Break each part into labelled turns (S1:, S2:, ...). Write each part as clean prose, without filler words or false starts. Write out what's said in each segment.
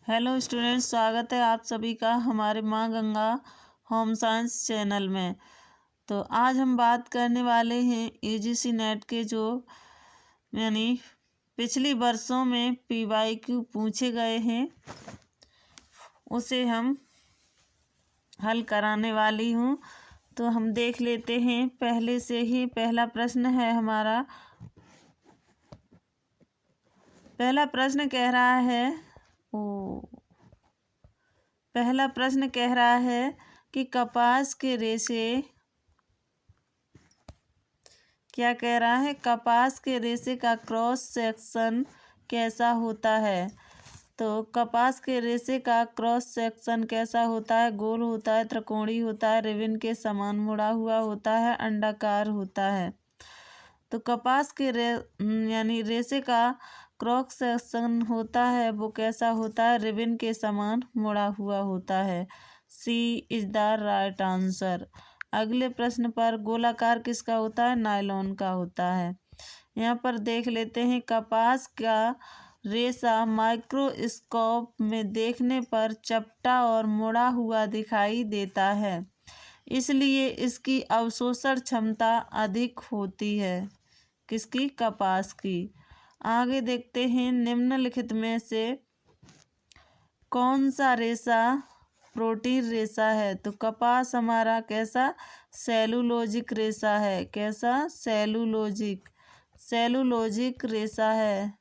S1: Hello students, स्वागत है आप सभी का हमारे माँ गंगा होम साइंस चैनल में। तो आज हम बात करने वाले हैं यूजीसी नेट के जो यानी पिछली वर्षों में पीवाईक्यू पूछे गए हैं उसे हम हल कराने वाली हूँ। तो हम देख लेते हैं। पहले से ही पहला प्रश्न है हमारा। पहला प्रश्न कह रहा है पहला प्रश्न कह रहा है कि कपास के रेशे क्या कह रहा है, कपास के रेशे का क्रॉस सेक्शन कैसा होता है। तो कपास के रेशे का क्रॉस सेक्शन कैसा होता है? गोल होता है, त्रिकोणीय होता है, रिबन के समान मुड़ा हुआ होता है, अंडाकार होता है। तो कपास के यानी रेशे का क्रॉस सेक्शन होता है वो कैसा होता है? रिबन के समान मुड़ा हुआ होता है। सी इज द राइट आंसर। अगले प्रश्न पर गोलाकार किसका होता है? नायलॉन का होता है। यहाँ पर देख लेते हैं। कपास का रेशा माइक्रोस्कोप में देखने पर चपटा और मुड़ा हुआ दिखाई देता है, इसलिए इसकी अवशोषण क्षमता अधिक होती है। किसकी? कपास की। आगे देखते हैं। निम्नलिखित में से कौन सा रेशा प्रोटीन रेशा है? तो कपास हमारा कैसा? सेलुलोजिक रेशा है। कैसा? सेलुलोजिक रेशा है।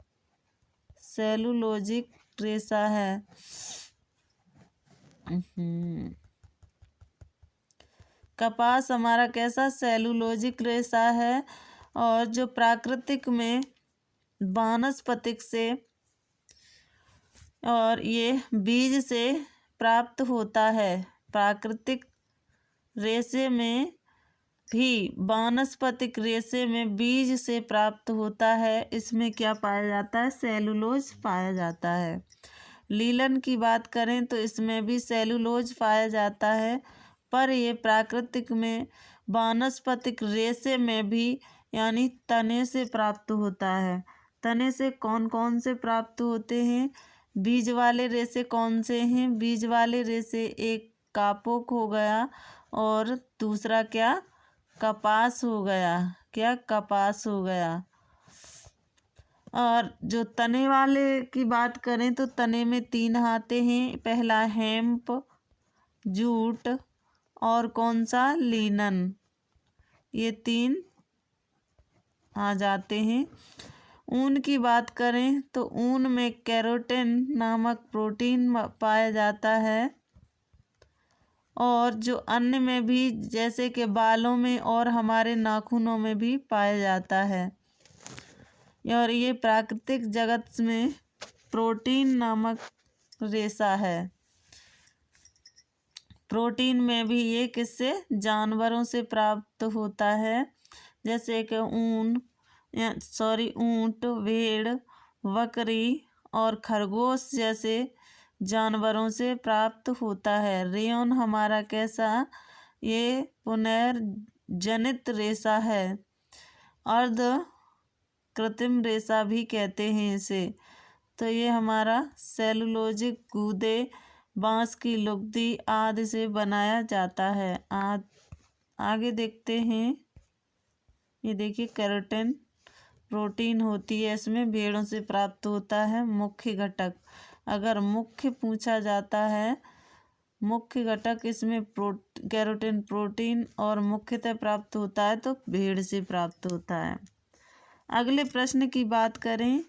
S1: सेलुलोजिक रेशा है। कपास हमारा कैसा? सेलुलोजिक रेशा है। और जो प्राकृतिक में वानस्पतिक से और ये बीज से प्राप्त होता है। प्राकृतिक रेशे में भी वानस्पतिक रेशे में बीज से प्राप्त होता है। इसमें क्या पाया जाता है? सेलुलोज पाया जाता है। लीलन की बात करें तो इसमें भी सेलुलोज पाया जाता है, पर ये प्राकृतिक में वानस्पतिक रेशे में भी यानी तने से प्राप्त होता है। तने से कौन कौन से प्राप्त होते हैं? बीज वाले रेशे कौन से हैं? बीज वाले रेशे एक कापोक हो गया और दूसरा क्या? कपास हो गया। क्या? कपास हो गया। और जो तने वाले की बात करें तो तने में 3 आते हैं। पहला हेम्प, जूट और कौन सा? लिनन। ये 3 आ जाते हैं। ऊन की बात करें तो ऊन में केराटिन नामक प्रोटीन पाया जाता है। और जो अन्य में भी जैसे कि बालों में और हमारे नाखूनों में भी पाया जाता है। और ये प्राकृतिक जगत में प्रोटीन नामक रेशा है। प्रोटीन में भी ये किससे? जानवरों से प्राप्त होता है। जैसे कि ऊंट, भेड़, बकरी और खरगोश जैसे जानवरों से प्राप्त होता है। रेयन हमारा कैसा? ये पुनर्जनित रेशा है। अर्ध कृत्रिम रेशा भी कहते हैं इसे। तो ये हमारा सेलुलोजिक गूदे, बांस की लुगदी आदि से बनाया जाता है। आगे देखते हैं। ये देखिए केराटिन प्रोटीन होती है, इसमें भेड़ों से प्राप्त होता है। मुख्य घटक अगर मुख्य पूछा जाता है, मुख्य घटक इसमें केराटिन प्रोटीन और मुख्यतः प्राप्त होता है तो भेड़ से प्राप्त होता है। अगले प्रश्न की बात करें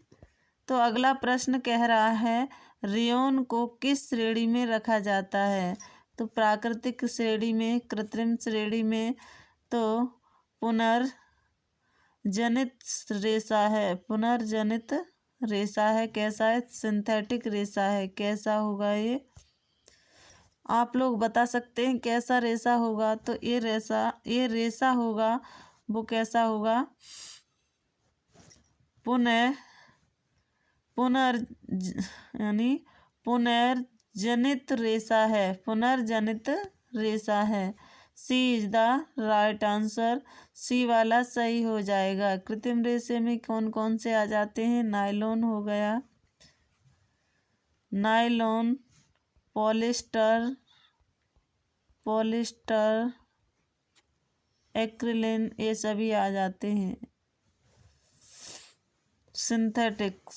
S1: तो अगला प्रश्न कह रहा है रेयन को किस श्रेणी में रखा जाता है? तो प्राकृतिक श्रेणी में, कृत्रिम श्रेणी में, तो पुनर्जनित रेशा है। पुनर्जनित रेशा है। कैसा है? सिंथेटिक रेशा है। कैसा होगा ये? आप लोग बता सकते हैं कैसा रेशा होगा। तो ये रेशा होगा वो कैसा होगा? पुनर्जनित रेशा है। पुनर्जनित रेशा है। सी इज द राइट आंसर। सी वाला सही हो जाएगा। कृत्रिम रेशे में कौन कौन से आ जाते हैं? नायलॉन हो गया। नायलॉन, पॉलिस्टर, एक्रिलिन, ये सभी आ जाते हैं। सिंथेटिक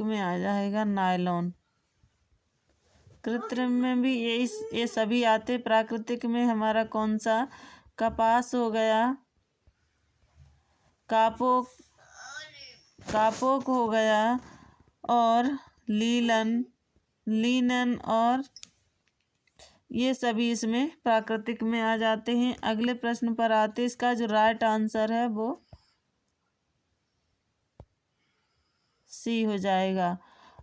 S1: में आ जाएगा नायलॉन। कृत्रिम में भी ये सभी आते। प्राकृतिक में हमारा कौन सा? कपास हो गया, कापोक हो गया, और लीनन, और ये सभी इसमें प्राकृतिक में आ जाते हैं। अगले प्रश्न पर आते। इसका जो राइट आंसर है वो सी हो जाएगा।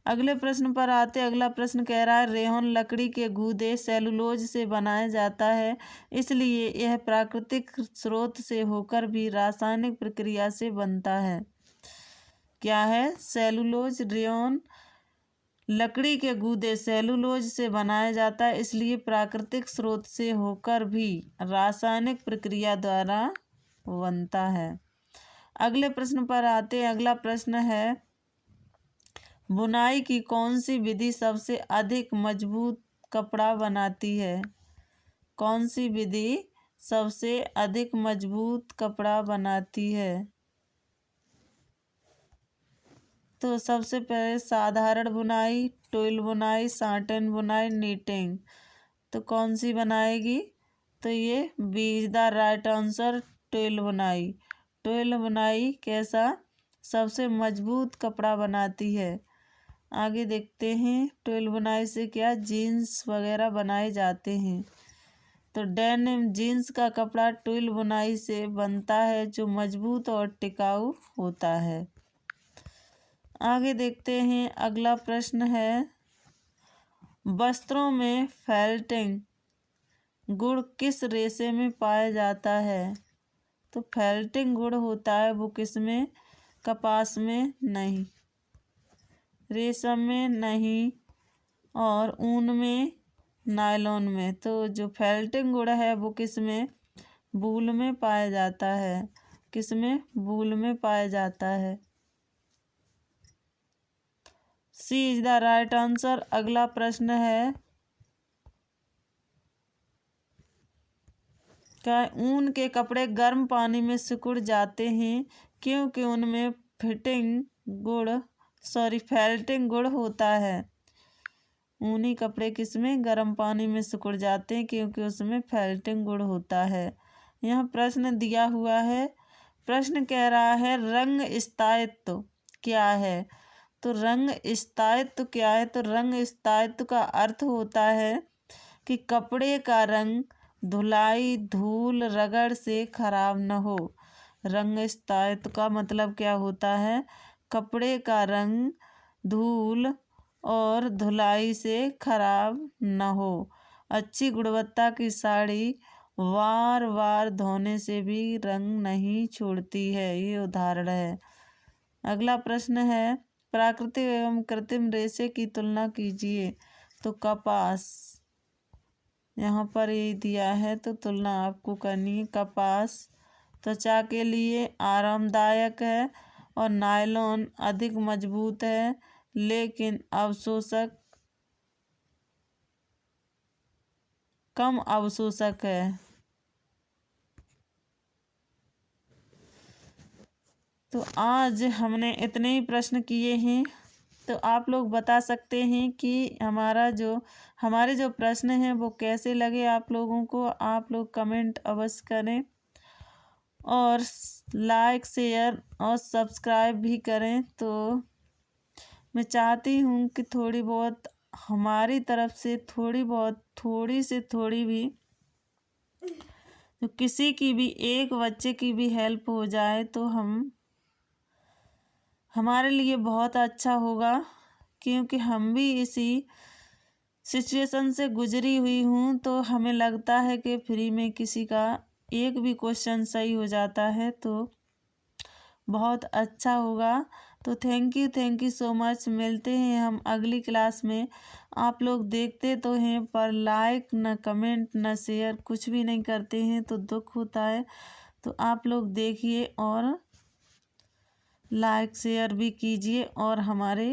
S1: अगले प्रश्न पर आते। अगला प्रश्न कह रहा है रेहन लकड़ी के गूदे सेलुलोज से बनाया जाता है, इसलिए यह प्राकृतिक स्रोत से होकर भी रासायनिक प्रक्रिया से बनता है। क्या है? सेलुलोज। रेहन लकड़ी के गूदे सेलुलोज से बनाया जाता है, इसलिए प्राकृतिक स्रोत से होकर भी रासायनिक प्रक्रिया द्वारा बनता है। अगले प्रश्न पर आते। अगला प्रश्न है बुनाई की कौन सी विधि सबसे अधिक मजबूत कपड़ा बनाती है? कौन सी विधि सबसे अधिक मजबूत कपड़ा बनाती है? तो सबसे पहले साधारण बुनाई, टोइल बुनाई, साटन बुनाई, नीटिंग। तो कौन सी बनाएगी? तो ये B is the right answer, टोइल बुनाई। टोइल बुनाई कैसा? सबसे मजबूत कपड़ा बनाती है। आगे देखते हैं टोइल बुनाई से क्या जीन्स वगैरह बनाए जाते हैं। तो डेनिम जीन्स का कपड़ा टोइल बुनाई से बनता है, जो मजबूत और टिकाऊ होता है। आगे देखते हैं अगला प्रश्न है वस्त्रों में फेल्टिंग गुण किस रेशे में पाया जाता है? तो फेल्टिंग गुण होता है वो किस में? कपास में नहीं, रेशम में नहीं, और ऊन में, नायलॉन में। तो जो फेल्टिंग गुण है वो किस में? वूल में पाया जाता है। किस में? वूल में पाया जाता है। सी इज द राइट आंसर। अगला प्रश्न है क्या ऊन के कपड़े गर्म पानी में सिकुड़ जाते हैं क्योंकि उनमें फेल्टिंग गुण होता है। ऊनी कपड़े किसमें? गर्म पानी में सिकुड़ जाते हैं क्योंकि उसमें फेल्टिंग गुण होता है। यह प्रश्न दिया हुआ है। प्रश्न कह रहा है रंग स्थायित्व क्या है? तो रंग स्थायित्व क्या है? तो रंग स्थायित्व का अर्थ होता है कि कपड़े का रंग धुलाई, धूल, रगड़ से खराब न हो। रंग स्थायित्व का मतलब क्या होता है? कपड़े का रंग धूल और धुलाई से खराब न हो। अच्छी गुणवत्ता की साड़ी बार बार धोने से भी रंग नहीं छोड़ती है। ये उदाहरण है। अगला प्रश्न है प्राकृतिक एवं कृत्रिम रेशे की तुलना कीजिए। तो कपास, यहाँ पर ये दिया है तो तुलना आपको करनी है। कपास त्वचा के लिए आरामदायक है और नायलॉन अधिक मजबूत है लेकिन कम अवशोषक है। तो आज हमने इतने ही प्रश्न किए हैं। तो आप लोग बता सकते हैं कि हमारे जो प्रश्न हैं वो कैसे लगे आप लोगों को। आप लोग कमेंट अवश्य करें और लाइक, शेयर और सब्सक्राइब भी करें। तो मैं चाहती हूँ कि थोड़ी बहुत हमारी तरफ से थोड़ी भी तो किसी की भी एक बच्चे की भी हेल्प हो जाए तो हमारे लिए बहुत अच्छा होगा, क्योंकि हम भी इसी सिचुएशन से गुजरी हुई हूँ। तो हमें लगता है कि फ्री में किसी का एक भी क्वेश्चन सही हो जाता है तो बहुत अच्छा होगा। तो थैंक यू सो मच। मिलते हैं हम अगली क्लास में। आप लोग देखते तो हैं पर लाइक न कमेंट न शेयर कुछ भी नहीं करते हैं तो दुख होता है। तो आप लोग देखिए और लाइक शेयर भी कीजिए और हमारे